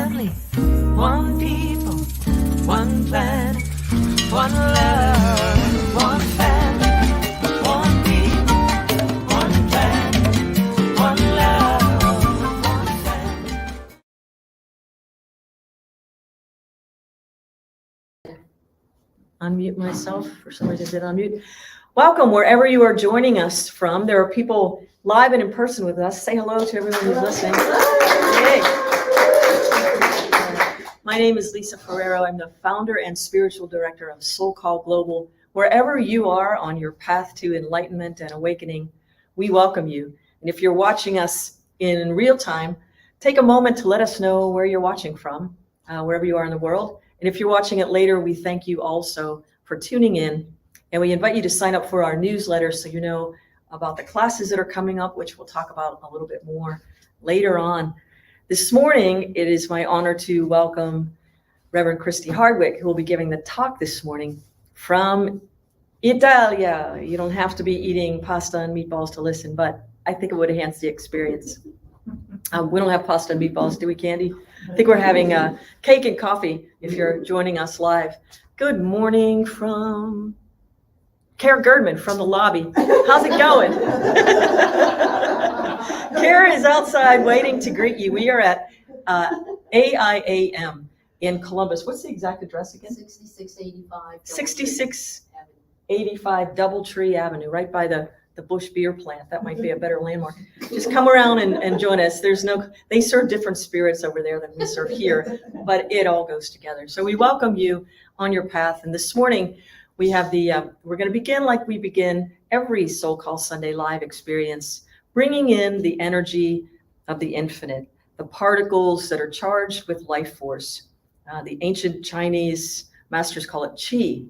family, one people, one planet, one love, one family, one people, one planet, one love, one family. Unmute myself. For some reason, I did unmute. Welcome wherever you are joining us from. There are people live and in person with us. Say hello to everyone who's listening. Yay. My name is Lisa Ferrero. I'm the founder and spiritual director of SoulCall Global. Wherever you are on your path to enlightenment and awakening, we welcome you. And if you're watching us in real time, take a moment to let us know where you're watching from, wherever you are in the world. And if you're watching it later, we thank you also for tuning in. And we invite you to sign up for our newsletter so you know about the classes that are coming up, which we'll talk about a little bit more later on. This morning, it is my honor to welcome Reverend Christie Hardwick, who will be giving the talk this morning from Italia. You don't have to be eating pasta and meatballs to listen, but I think it would enhance the experience. We don't have pasta and meatballs, do we, Candy? I think we're having cake and coffee if you're joining us live. Good morning from Kara Girdman from the lobby. How's it going? Kara is outside waiting to greet you. We are at AIAM in Columbus. What's the exact address again? 6685. 6685 Doubletree Avenue, right by the Bush Beer Plant. That might be a better landmark. Just come around and join us. They serve different spirits over there than we serve here, but it all goes together. So we welcome you on your path. And this morning, we have we're going to begin like we begin every Soul Call Sunday live experience, bringing in the energy of the infinite, the particles that are charged with life force. The ancient Chinese masters call it qi,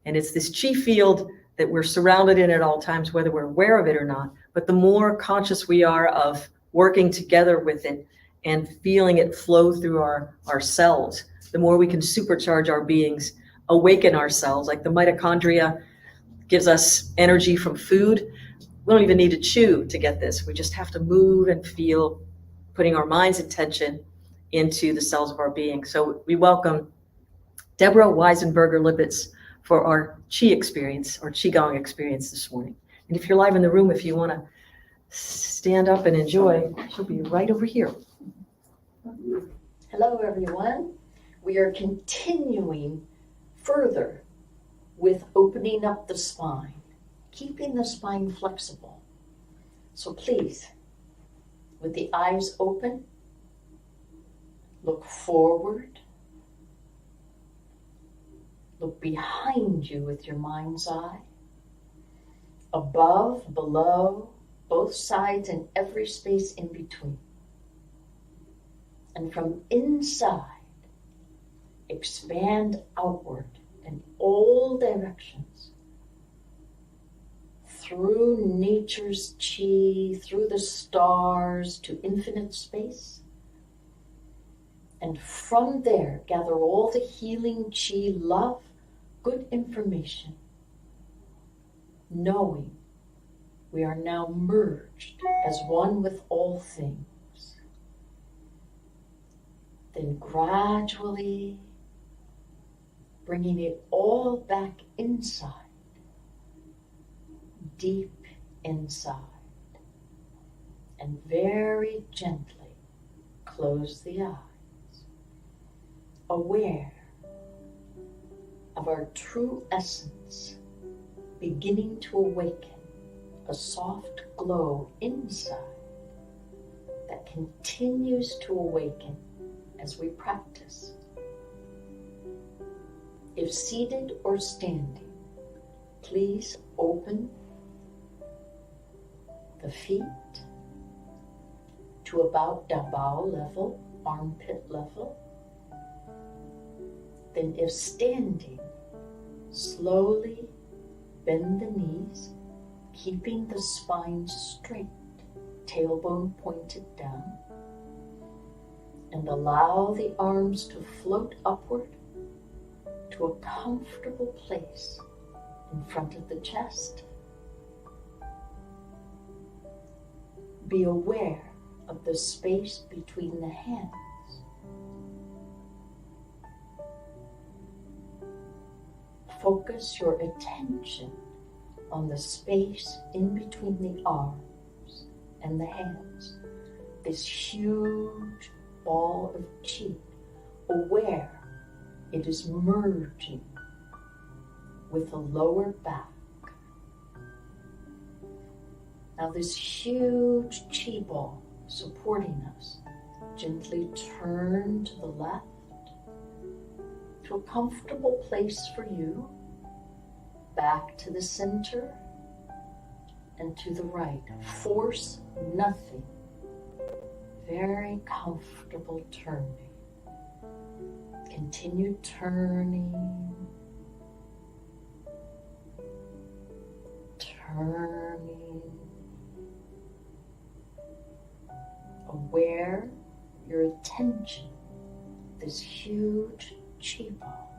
and it's this qi field that we're surrounded in at all times, whether we're aware of it or not. But the more conscious we are of working together with it and feeling it flow through our cells, the more we can supercharge our beings, awaken ourselves. Like the mitochondria gives us energy from food. We don't even need to chew to get this. We just have to move and feel, putting our mind's attention into the cells of our being. So we welcome Deborah Weisenberger-Lippitz for our Qi experience, our Qigong experience this morning. And if you're live in the room, if you want to stand up and enjoy, she'll be right over here. Hello, everyone. We are continuing further with opening up the spine, keeping the spine flexible. So please, with the eyes open, look forward. Look behind you with your mind's eye, above, below, both sides and every space in between. And from inside, expand outward in all directions, through nature's qi, through the stars to infinite space. And from there, gather all the healing qi, love, good information, knowing we are now merged as one with all things. Then gradually bringing it all back inside, deep inside, and very gently close the eyes. Aware of our true essence beginning to awaken, a soft glow inside that continues to awaken as we practice. If seated or standing, please open the feet to about dabao level, armpit level. Then if standing, slowly bend the knees, keeping the spine straight, tailbone pointed down, and allow the arms to float upward to a comfortable place in front of the chest. Be aware of the space between the hands. focus your attention on the space in between the arms and the hands. This huge ball of chi, aware it is merging with the lower back. Now this huge chi ball supporting us, gently turn to the left to a comfortable place for you, back to the center and to the right. Force nothing. Very comfortable turning. Continue turning, turning. Aware your attention, this huge chi ball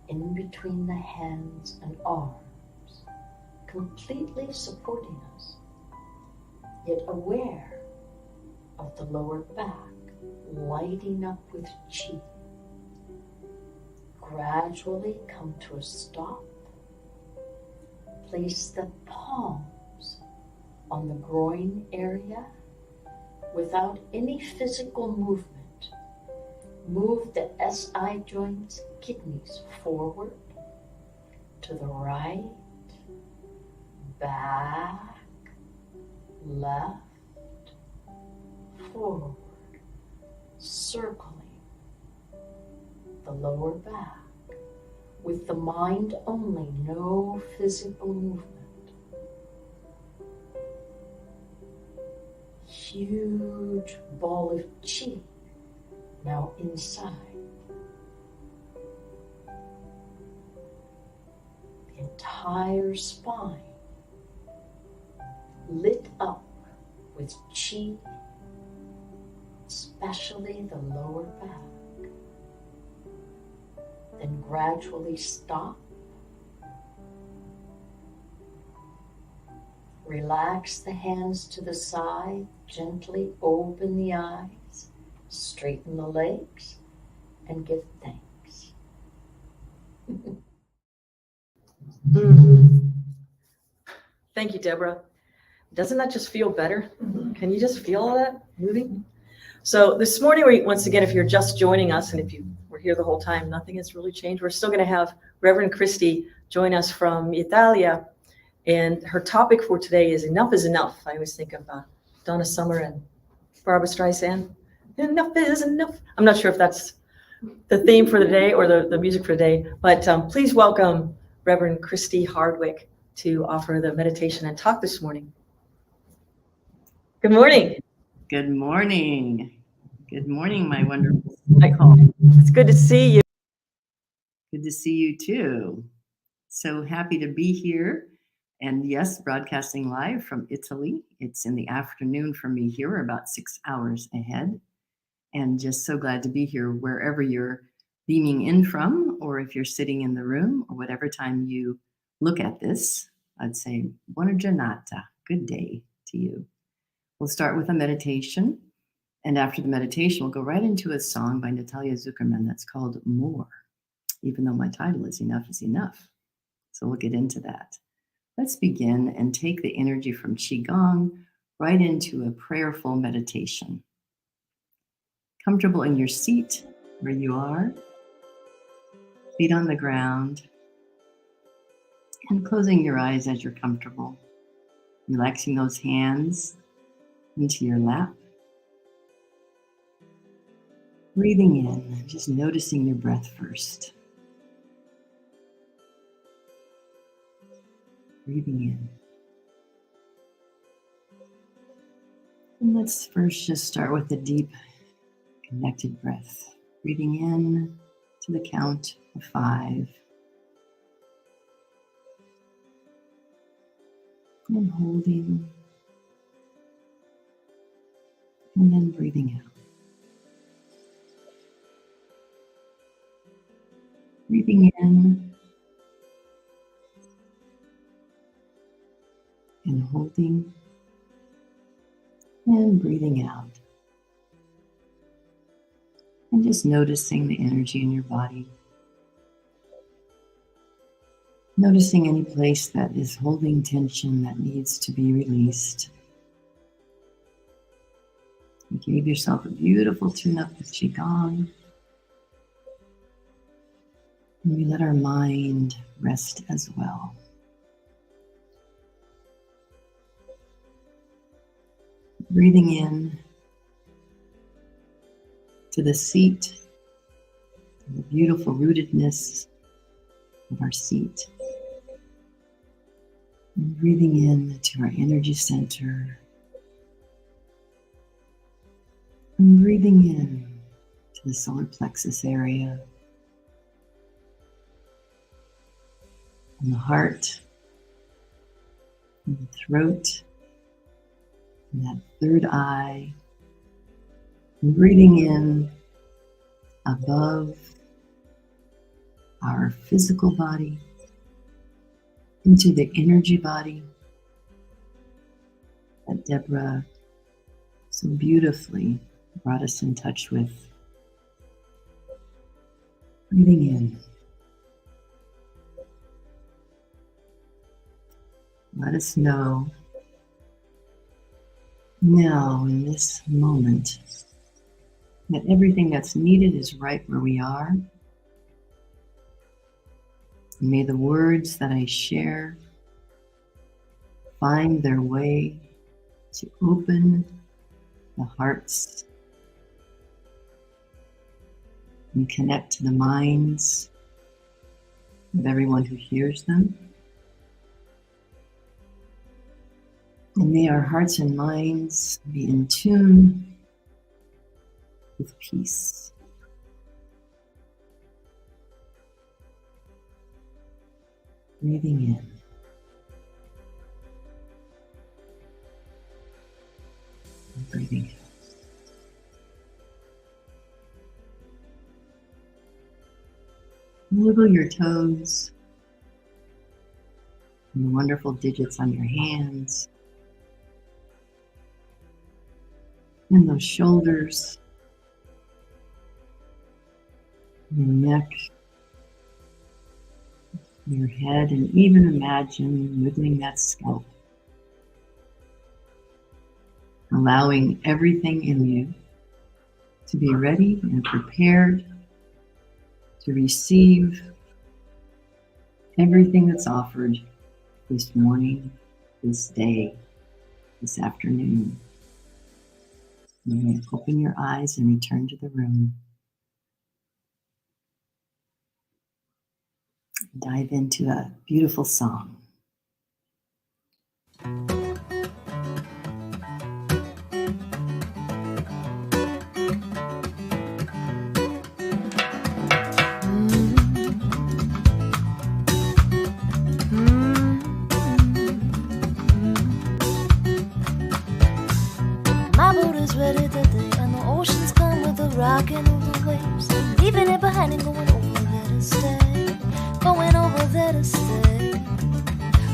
in between the hands and arms, completely supporting us, yet aware of the lower back lighting up with chi. Gradually come to a stop. Place the palms on the groin area without any physical movement. Move the SI joints, kidneys forward, to the right, back, left, forward, circling the lower back with the mind only, no physical movement. Huge ball of chi now inside. The entire spine lit up with chi, especially the lower back. Then gradually stop. Relax the hands to the side, gently open the eyes, straighten the legs, and give thanks. Thank you, Deborah. Doesn't that just feel better? Can you just feel all that moving? So this morning, once again, if you're just joining us, and if you were here the whole time, nothing has really changed. We're still going to have Reverend Christie join us from Italia. And her topic for today is Enough is Enough. I always think of Donna Summer and Barbara Streisand. Enough is enough. I'm not sure if that's the theme for the day or the music for the day, but please welcome Reverend Christie Hardwick to offer the meditation and talk this morning. Good morning. Good morning. Good morning, my wonderful SoulCall. It's good to see you. Good to see you too. So happy to be here. And yes, broadcasting live from Italy. It's in the afternoon for me here. We're about 6 hours ahead. And just so glad to be here wherever you're beaming in from, or if you're sitting in the room, or whatever time you look at this, I'd say buona giornata. Good day to you. We'll start with a meditation. And after the meditation, we'll go right into a song by Natalia Zuckerman that's called More, even though my title is Enough is Enough. So we'll get into that. Let's begin and take the energy from Qigong right into a prayerful meditation. Comfortable in your seat where you are, feet on the ground, and closing your eyes as you're comfortable. Relaxing those hands into your lap. Breathing in, just noticing your breath first. Breathing in. And let's first just start with a deep, connected breath. Breathing in to the count of 5. And holding. And then breathing out. Breathing in. And holding. And breathing out. And just noticing the energy in your body. Noticing any place that is holding tension that needs to be released. You gave yourself a beautiful tune-up with Qigong. And we let our mind rest as well. Breathing in to the seat, the beautiful rootedness of our seat. And breathing in to our energy center. And breathing in to the solar plexus area. And the heart. And the throat. And that third eye. And breathing in above our physical body into the energy body that Deborah so beautifully brought us in touch with. Breathing in. Let us know now in this moment that everything that's needed is right where we are. May the words that I share find their way to open the hearts and connect to the minds of everyone who hears them. And may our hearts and minds be in tune with peace. Breathing in. And breathing out. Wiggle your toes and the wonderful digits on your hands. And those shoulders, your neck, your head, and even imagine wiggling that scalp. Allowing everything in you to be ready and prepared to receive everything that's offered this morning, this day, this afternoon. You may open your eyes and return to the room. Dive into a beautiful song. My boat is ready today, and the oceans come with the rocking of the waves. Leaving it behind and going over there to stay. Going over there to stay.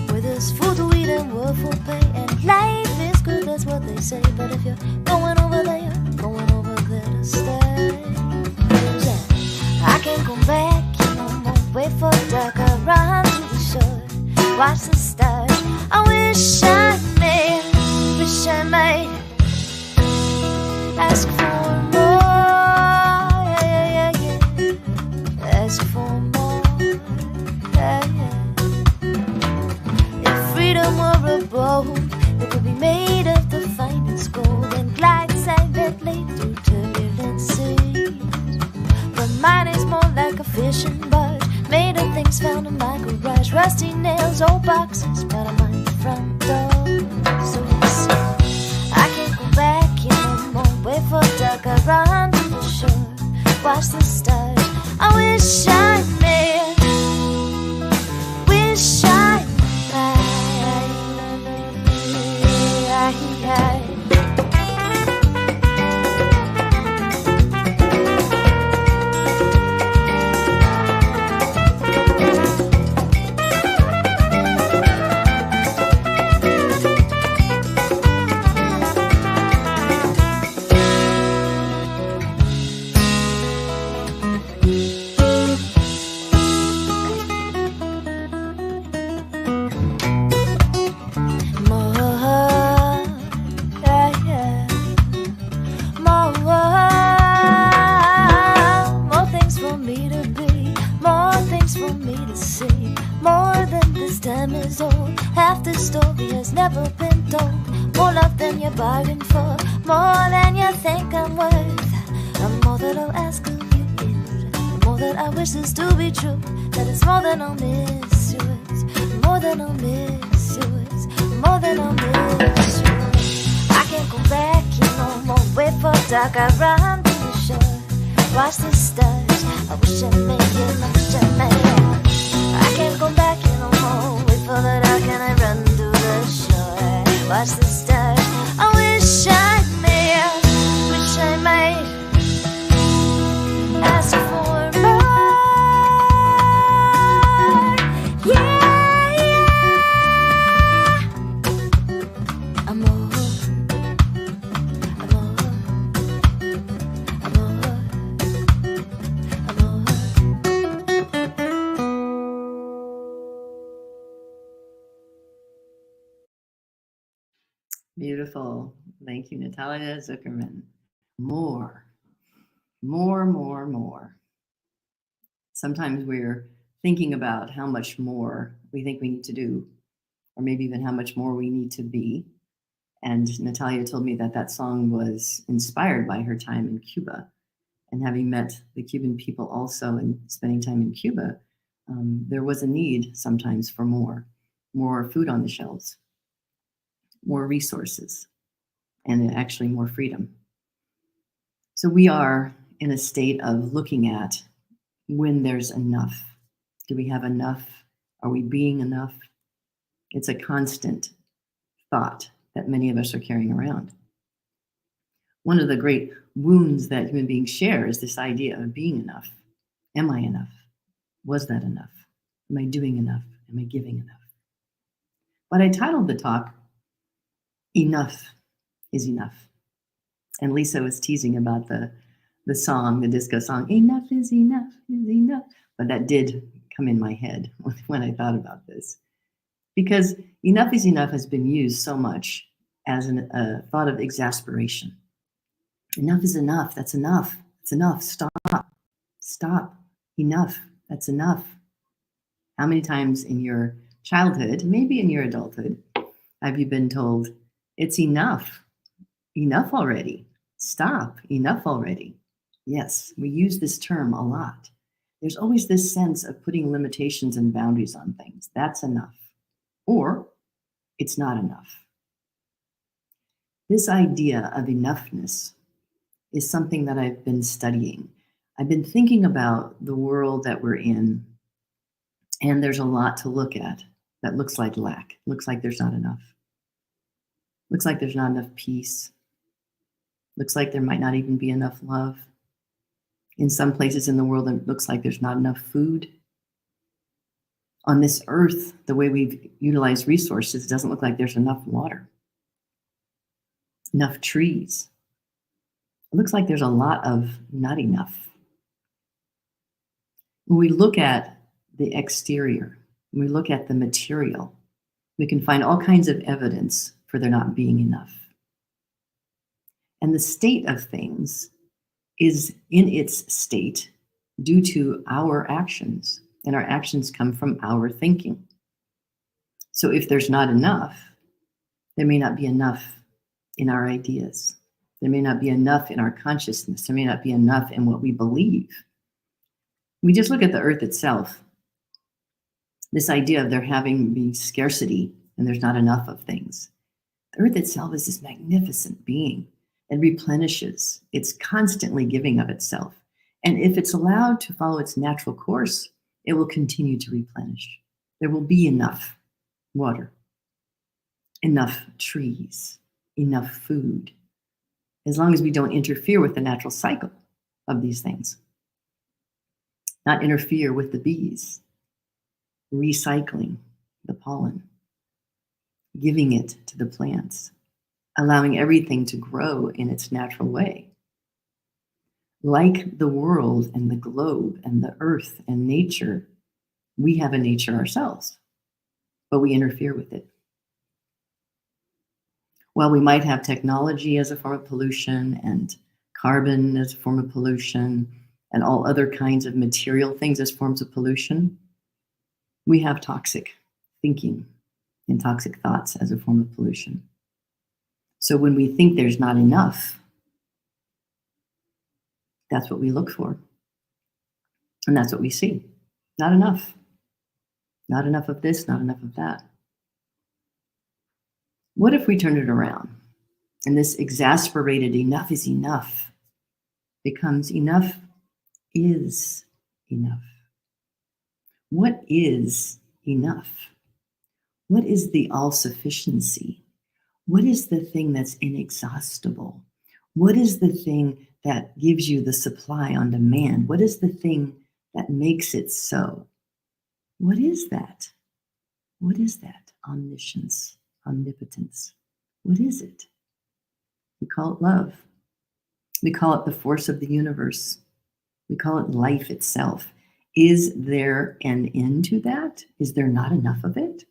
Where there's food to eat and work for pay. And life is good, that's what they say. But if you're going over there, you're going over there to stay. Yeah, I can't come back, you know, more. Wait for dark, I run to the shore. Watch the stars, I wish I may ask for more, yeah. Ask for more, yeah. If freedom were a boat, it would be made of the finest gold and glide silently through turbulent seas. But mine is more like a fishing barge, made of things found in my garage, rusty nails, old boxes, but I'm on the front door. So yes, I can't go back, you know, more. Wait for dark, I run to the shore, watch the stars. I wish I may, wish I may. never been told. More love than you bargained for, more than you think I'm worth. And more that I'll ask of you is, the more that I wish this to be true. That it's more than I'll miss you, it's more than I'll miss you, it's more than I'll miss you. I can't go back, you know, more wait for dark, I run to the shore. Watch the stars, I wish I made it, I wish I made it. I can't go back, you know, more wait for the dark and I run to the shore. Watch the stars, I wish I made, wish I made. Ask for more, yeah, yeah. Amor, amor, amor, amor. Beautiful. Thank you, Natalia Zuckerman. More, more, more, more. Sometimes we're thinking about how much more we think we need to do, or maybe even how much more we need to be. And Natalia told me that that song was inspired by her time in Cuba. And having met the Cuban people also and spending time in Cuba, there was a need sometimes for more food on the shelves, more resources, and actually more freedom. So we are in a state of looking at when there's enough. Do we have enough? Are we being enough? It's a constant thought that many of us are carrying around. One of the great wounds that human beings share is this idea of being enough. Am I enough? Was that enough? Am I doing enough? Am I giving enough? But I titled the talk, Enough is Enough. And Lisa was teasing about the song, the disco song, enough is enough is enough. But that did come in my head when I thought about this. Because enough is enough has been used so much as a thought of exasperation. Enough is enough. That's enough. It's enough. Stop. Stop. Enough. That's enough. How many times in your childhood, maybe in your adulthood, have you been told, it's enough? Enough already. Stop. Enough already. Yes, we use this term a lot. There's always this sense of putting limitations and boundaries on things. That's enough. Or it's not enough. This idea of enoughness is something that I've been studying. I've been thinking about the world that we're in, and there's a lot to look at that looks like lack, looks like there's not enough. Looks like there's not enough peace. Looks like there might not even be enough love. In some places in the world, it looks like there's not enough food. On this earth, the way we've utilized resources, it doesn't look like there's enough water, enough trees. It looks like there's a lot of not enough. When we look at the exterior, when we look at the material, we can find all kinds of evidence for there not being enough. And the state of things is in its state due to our actions, and our actions come from our thinking. So if there's not enough, there may not be enough in our ideas. There may not be enough in our consciousness. There may not be enough in what we believe. We just look at the earth itself. This idea of there having being scarcity and there's not enough of things. The earth itself is this magnificent being. It replenishes. It's constantly giving of itself. And if it's allowed to follow its natural course, it will continue to replenish. There will be enough water, enough trees, enough food, as long as we don't interfere with the natural cycle of these things. Not interfere with the bees, recycling the pollen, giving it to the plants, allowing everything to grow in its natural way. Like the world and the globe and the earth and nature, we have a nature ourselves, but we interfere with it. While we might have technology as a form of pollution and carbon as a form of pollution and all other kinds of material things as forms of pollution, we have toxic thinking and toxic thoughts as a form of pollution. So when we think there's not enough, that's what we look for. And that's what we see. Not enough. Not enough of this, not enough of that. What if we turn it around and this exasperated enough is enough becomes enough is enough? What is enough? What is the all-sufficiency? What is the thing that's inexhaustible? What is the thing that gives you the supply on demand? What is the thing that makes it so? What is that? What is that? Omniscience, omnipotence. What is it? We call it love. We call it the force of the universe. We call it life itself. Is there an end to that? Is there not enough of it?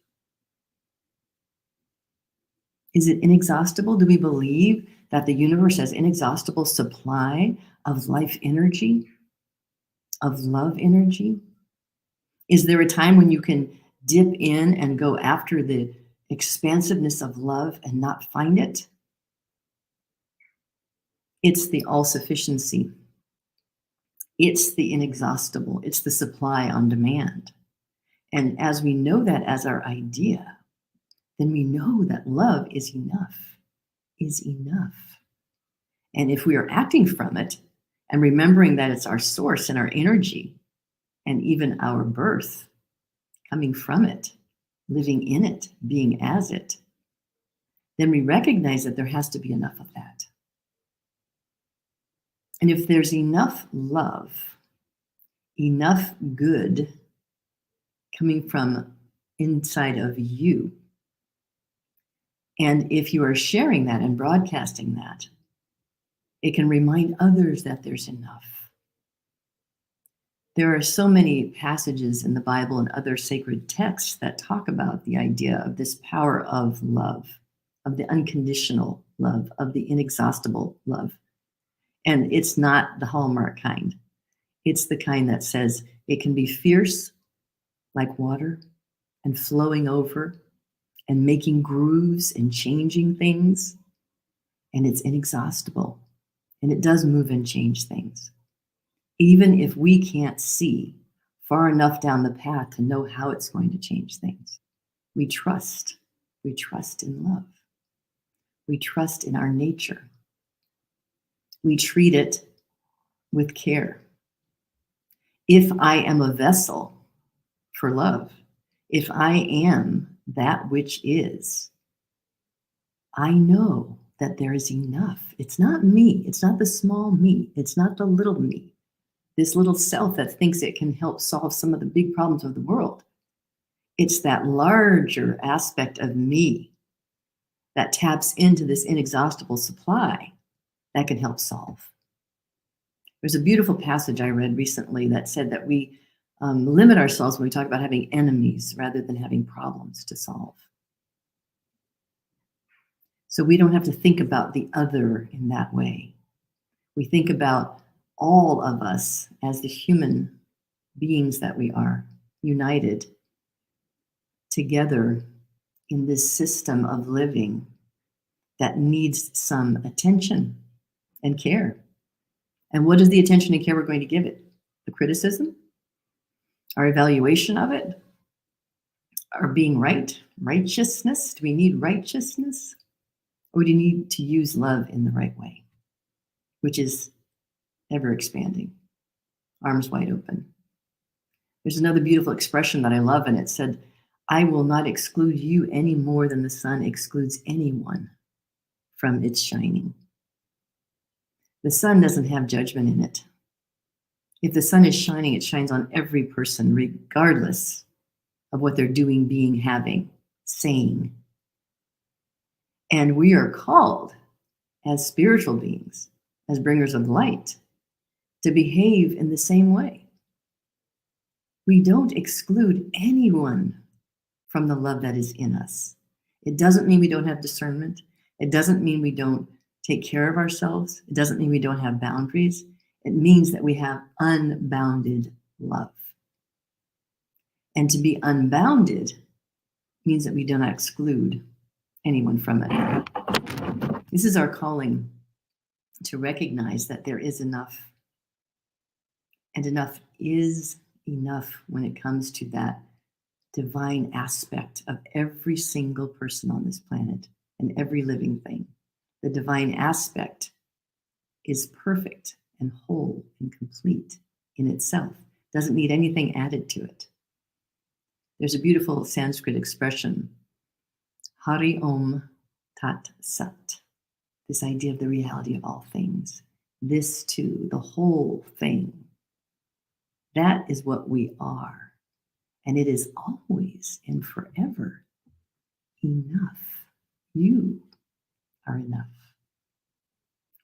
Is it inexhaustible? Do we believe that the universe has inexhaustible supply of life energy, of love energy? Is there a time when you can dip in and go after the expansiveness of love and not find it? It's the all-sufficiency. It's the inexhaustible. It's the supply on demand. And as we know that as our idea, then we know that love is enough, is enough. And if we are acting from it and remembering that it's our source and our energy and even our birth, coming from it, living in it, being as it, then we recognize that there has to be enough of that. And if there's enough love, enough good coming from inside of you, and if you are sharing that and broadcasting that, it can remind others that there's enough. There are so many passages in the Bible and other sacred texts that talk about the idea of this power of love, of the unconditional love, of the inexhaustible love. And it's not the Hallmark kind. It's the kind that says it can be fierce like water and flowing over and making grooves and changing things. And it's inexhaustible. And it does move and change things. Even if we can't see far enough down the path to know how it's going to change things. We trust. We trust in love. We trust in our nature. We treat it with care. If I am a vessel for love, if I am that which is, I know that there is enough. It's not me. It's not the small me. It's not the little me. This little self that thinks it can help solve some of the big problems of the world. It's that larger aspect of me that taps into this inexhaustible supply that can help solve. There's a beautiful passage I read recently that said that we limit ourselves when we talk about having enemies rather than having problems to solve. So we don't have to think about the other in that way. We think about all of us as the human beings that we are, united together in this system of living that needs some attention and care. And what is the attention and care we're going to give it? The criticism? Our evaluation of it? Our being right? Righteousness? Do we need righteousness? Or do you need to use love in the right way? Which is ever expanding, arms wide open. There's another beautiful expression that I love, and it said, I will not exclude you any more than the sun excludes anyone from its shining. The sun doesn't have judgment in it. If the sun is shining, it shines on every person, regardless of what they're doing, being, having, saying. And we are called as spiritual beings, as bringers of light, to behave in the same way. We don't exclude anyone from the love that is in us. It doesn't mean we don't have discernment. It doesn't mean we don't take care of ourselves. It doesn't mean we don't have boundaries. It means that we have unbounded love. And to be unbounded means that we do not exclude anyone from it. This is our calling, to recognize that there is enough, and enough is enough when it comes to that divine aspect of every single person on this planet and every living thing. The divine aspect is perfect and whole and complete in itself, doesn't need anything added to it. There's a beautiful Sanskrit expression, Hari Om Tat Sat, this idea of the reality of all things. This too, the whole thing. That is what we are. And it is always and forever enough. You are enough.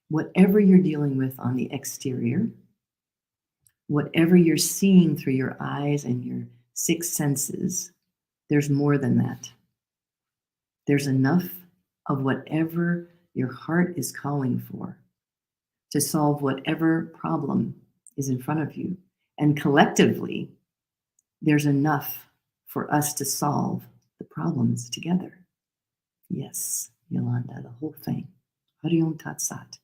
Whatever you're dealing with on the exterior, whatever you're seeing through your eyes and your six senses, there's more than that. There's enough of whatever your heart is calling for to solve whatever problem is in front of you. And collectively, there's enough for us to solve the problems together. Yes, Yolanda, the whole thing. Hari Om Tat Sat.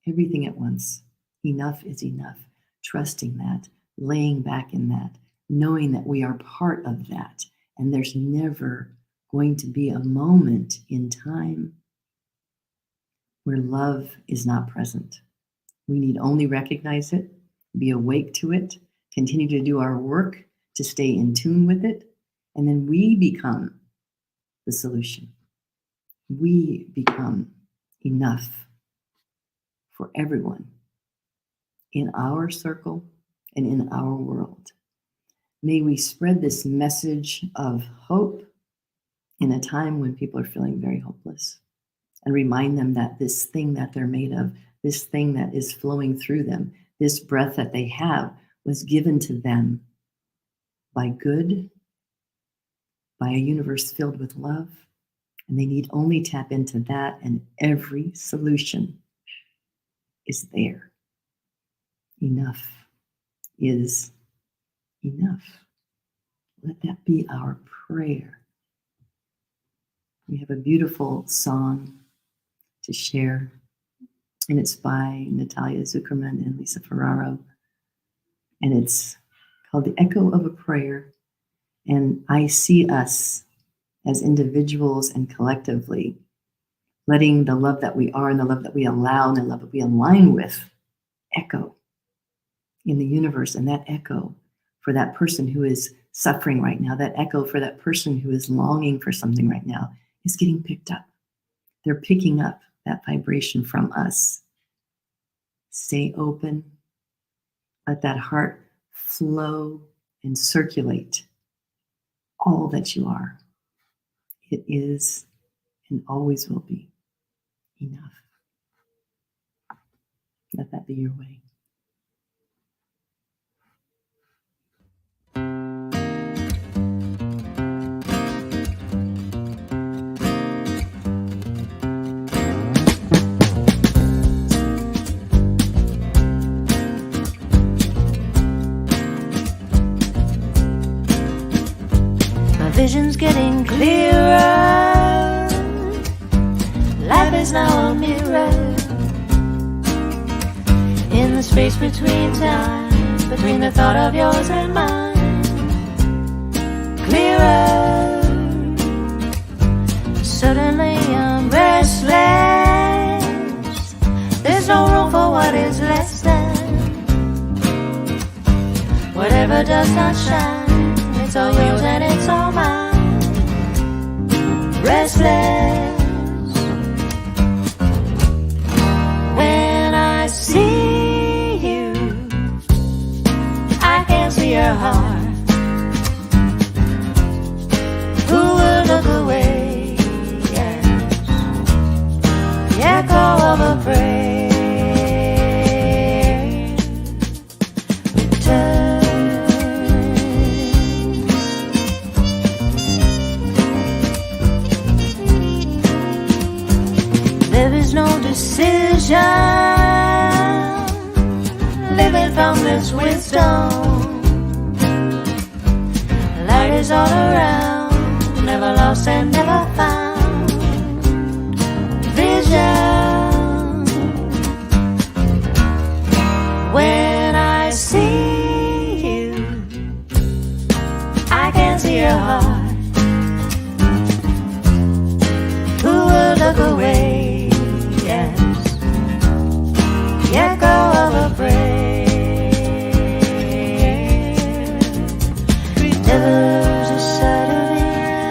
Everything at once. Enough is enough. Trusting that, laying back in that, knowing that we are part of that. And there's never going to be a moment in time where love is not present. We need only recognize it, be awake to it, continue to do our work to stay in tune with it, and then we become the solution. We become enough for everyone in our circle and in our world. May we spread this message of hope in a time when people are feeling very hopeless, and remind them that this thing that they're made of, this thing that is flowing through them, this breath that they have was given to them by good, by a universe filled with love, and they need only tap into that, and every solution is there. Enough is enough. Let that be our prayer. We have a beautiful song to share, and it's by Natalia Zuckerman and Lisa Ferraro, and it's called The Echo of a Prayer. And I see us as individuals and collectively letting the love that we are and the love that we allow and the love that we align with echo in the universe, and that echo for that person who is suffering right now, that echo for that person who is longing for something right now is getting picked up. They're picking up that vibration from us. Stay open. Let that heart flow and circulate all that you are. It is and always will be enough. Let that be your way. Vision's getting clearer. Life is now a mirror. In the space between time, between the thought of yours and mine. Clearer. Suddenly I'm restless. There's no room for what is less than. Whatever does not shine, it's all yours and it's all mine. Restless. When I see you, I can see your heart. Who will look away? Yes. The echo of a prayer. Decision, living from this wisdom. Light is all around, never lost and never found vision. When I see you, I can see your heart. Who would look away? Yes, the echo of a prayer. Never lose a sight of me,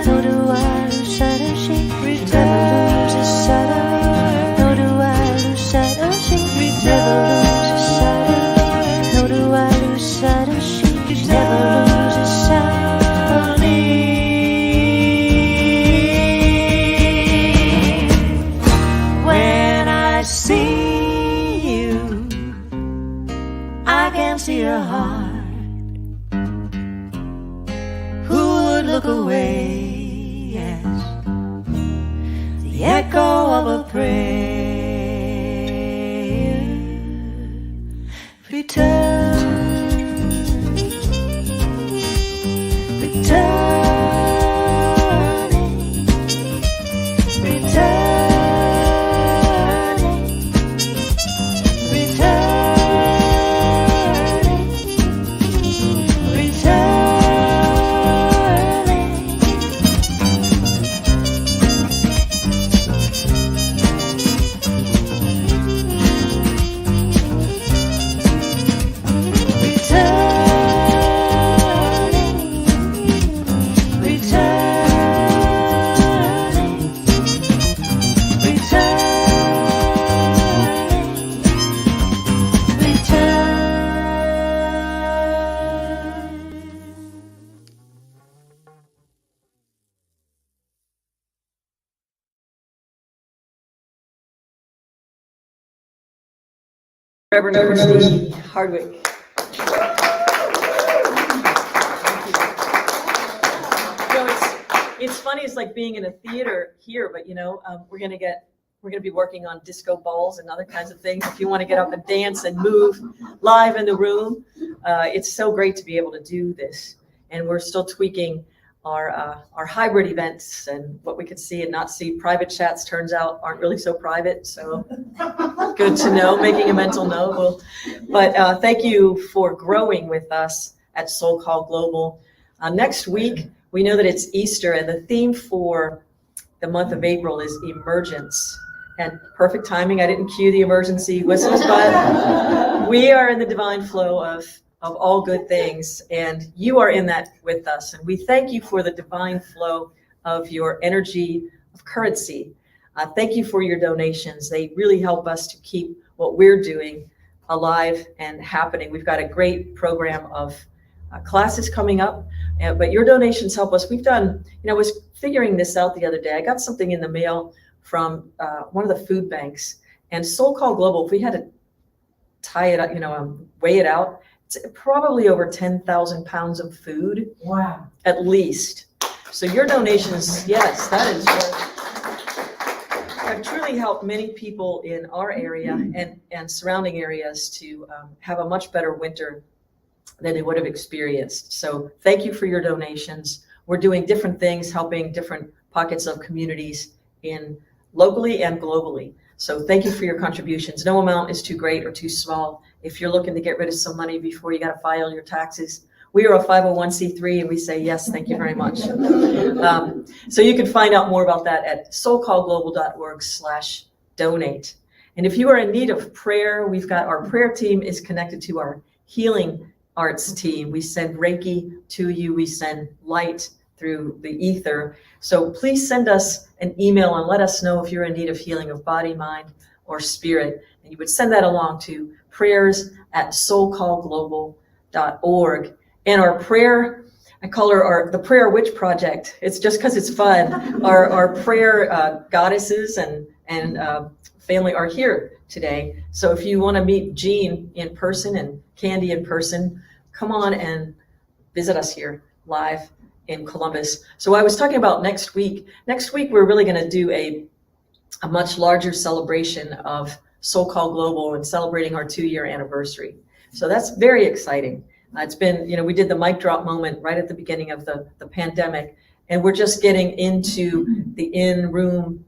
nor do I lose sight of she. Never lose a sight of me, nor do I lose sight of she. Never lose a sight of me, nor do I lose sight of she. Never lose a sight of me. When I see you, I can see your heart. Look away, yes, the echo of a prayer. Return, returning, returning, returning, returning. Reverend Christie, Hardwick. It's funny. It's like being in a theater here, but we're gonna be working on disco balls and other kinds of things. If you want to get up and dance and move live in the room, it's so great to be able to do this. And we're still tweaking our hybrid events and what we could see and not see. Private chats, turns out, aren't really so private, so good to know, making a mental note. But thank you for growing with us at SoulCall Global. Next week, we know that it's Easter, and the theme for the month of April is emergence. And perfect timing, I didn't cue the emergency whistles, but we are in the divine flow of all good things, and you are in that with us. And we thank you for the divine flow of your energy of currency. Thank you for your donations. They really help us to keep what we're doing alive and happening. We've got a great program of classes coming up, but your donations help us. We've done, I was figuring this out the other day. I got something in the mail from one of the food banks, and SoulCall Global, if we had to tie it up, weigh it out, it's probably over 10,000 pounds of food. Wow. At least. So your donations, yes, that is have truly helped many people in our area and surrounding areas to have a much better winter than they would have experienced. So thank you for your donations. We're doing different things, helping different pockets of communities in locally and globally. So thank you for your contributions. No amount is too great or too small. If you're looking to get rid of some money before you got to file your taxes, we are a 501c3 and we say, yes, thank you very much. So you can find out more about that at soulcallglobal.org/donate. And if you are in need of prayer, we've got our prayer team is connected to our healing arts team. We send Reiki to you. We send light through the ether. So please send us an email and let us know if you're in need of healing of body, mind, or spirit. And you would send that along to prayers@soulcallglobal.org. And our prayer, I call her the Prayer Witch Project. It's just because it's fun. Our prayer goddesses and family are here today. So if you want to meet Jean in person and Candy in person, come on and visit us here live in Columbus. So I was talking about next week. Next week, we're really going to do a much larger celebration of SoulCall Global and celebrating our 2-year anniversary. So that's very exciting. It's been, we did the mic drop moment right at the beginning of the pandemic, And we're just getting into the in-room,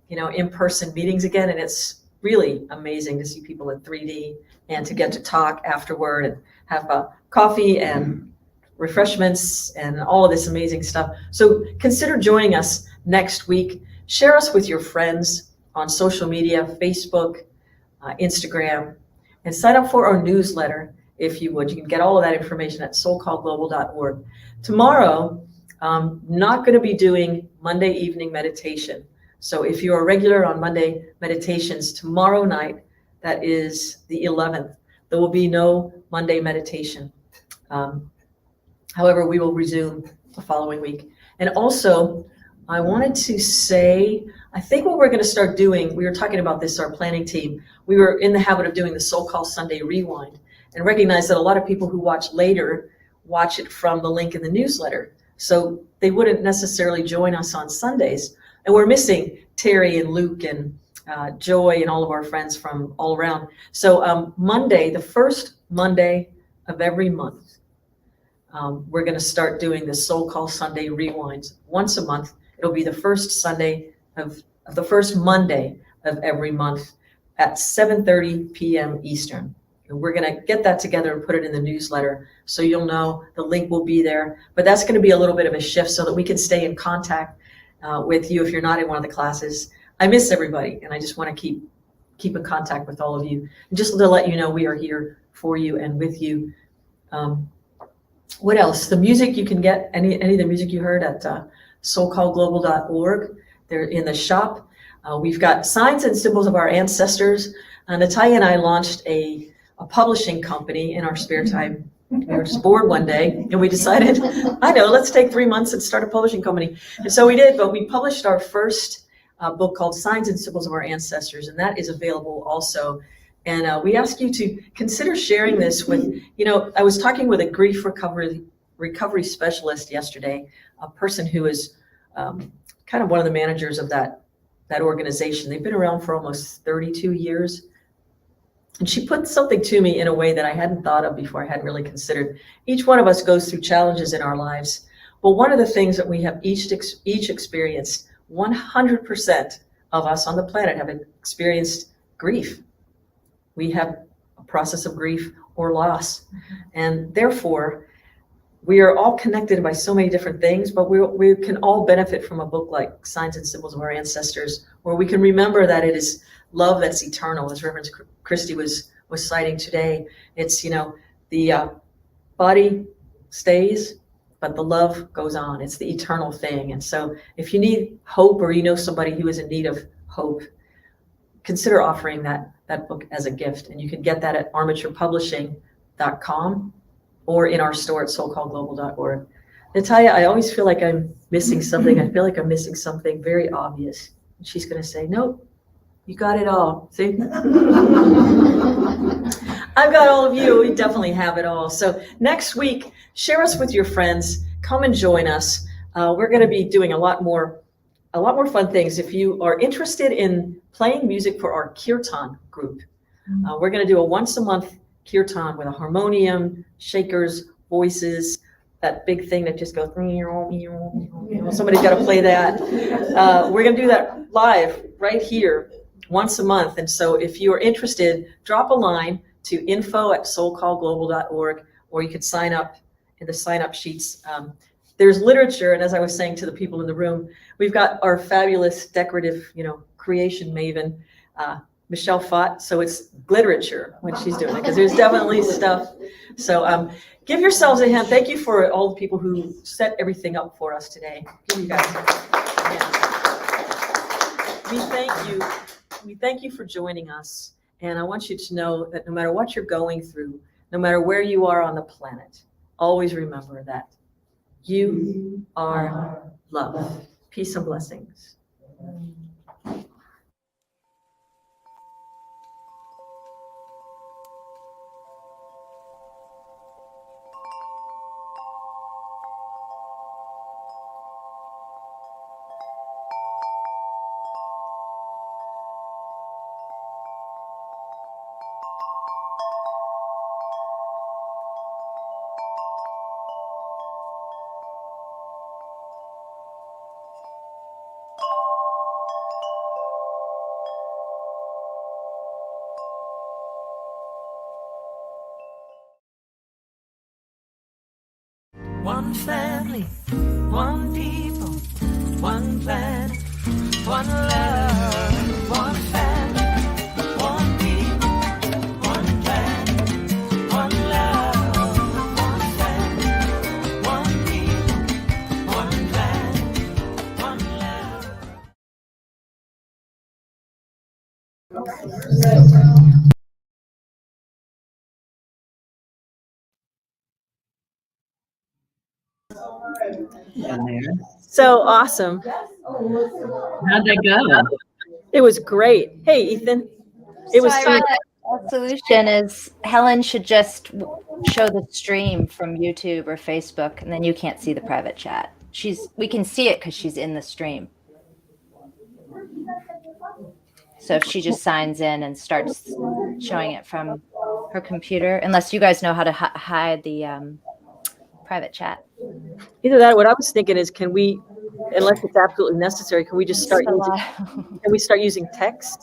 in-person meetings again. And it's really amazing to see people in 3D and to get to talk afterward and have coffee and refreshments and all of this amazing stuff. So consider joining us next week. Share us with your friends on social media, Facebook, Instagram, and sign up for our newsletter if you would. You can get all of that information at soulcallglobal.org. Tomorrow, not going to be doing Monday evening meditation. So if you're a regular on Monday meditations, tomorrow night, that is the 11th, there will be no Monday meditation. However, we will resume the following week. And also, I wanted to say, I think what we're going to start doing, we were talking about this, our planning team, we were in the habit of doing the SoulCall Sunday Rewind, and recognize that a lot of people who watch later watch it from the link in the newsletter. So they wouldn't necessarily join us on Sundays. And we're missing Terry and Luke and Joy and all of our friends from all around. So Monday, the first Monday of every month, we're going to start doing the SoulCall Sunday Rewinds once a month. It'll be the first Sunday of the first Monday of every month at 7:30 p.m. Eastern. And we're going to get that together and put it in the newsletter so you'll know. The link will be there. But that's going to be a little bit of a shift so that we can stay in contact with you if you're not in one of the classes. I miss everybody, and I just want to keep in contact with all of you. And just to let you know, we are here for you and with you. What else? The music you can get, any of the music you heard at soulcallglobal.org. They're in the shop. We've got signs and symbols of our ancestors. Natalia and I launched a publishing company in our spare time. We were just bored one day and we decided, let's take 3 months and start a publishing company. And so we did, but we published our first book called Signs and Symbols of Our Ancestors, and that is available also. And we ask you to consider sharing this with, I was talking with a grief recovery specialist yesterday, a person who is kind of one of the managers of that organization. They've been around for almost 32 years. And she put something to me in a way that I hadn't thought of before, I hadn't really considered. Each one of us goes through challenges in our lives. But one of the things that we have each experienced, 100% of us on the planet have experienced grief. We have a process of grief or loss. And therefore, we are all connected by so many different things, but we can all benefit from a book like Signs and Symbols of Our Ancestors, where we can remember that it is love that's eternal, as Reverend Christie was citing today. It's, the body stays, but the love goes on. It's the eternal thing. And so if you need hope, or somebody who is in need of hope, consider offering that book as a gift. And you can get that at armaturepublishing.com or in our store at soulcallglobal.org. Natalia, I always feel like I'm missing something. I feel like I'm missing something very obvious. And she's going to say, nope, you got it all. See? I've got all of you. We definitely have it all. So next week, share us with your friends. Come and join us. We're going to be doing a lot more fun things. If you are interested in playing music for our kirtan group, we're going to do a once a month kirtan with a harmonium, shakers, voices, that big thing that just goes, somebody's got to play that. We're going to do that live right here once a month. And so if you are interested, drop a line to info@soulcallglobal.org, or you could sign up in the sign-up sheets. There's literature, and as I was saying to the people in the room, we've got our fabulous decorative, creation maven, Michelle Fott. So it's gliterature when she's doing it, because there's definitely stuff. So give yourselves a hand. Thank you for all the people who set everything up for us today. Give you guys a hand. We thank you. We thank you for joining us. And I want you to know that no matter what you're going through, no matter where you are on the planet, always remember that you are love. Peace and blessings. one family, one people, one planet, one love, one family, one people, one planet, one love, one family, one people, one planet, one love. And there. So awesome. How'd that go? It was great. Hey, Ethan. It was So I so realized the solution is Helen should just show the stream from YouTube or Facebook, and then you can't see the private chat. We can see it because she's in the stream. So if she just signs in and starts showing it from her computer, unless you guys know how to hide the private chat. either that. What I was thinking is, can we, unless it's absolutely necessary, can we just start So, using, can we start using text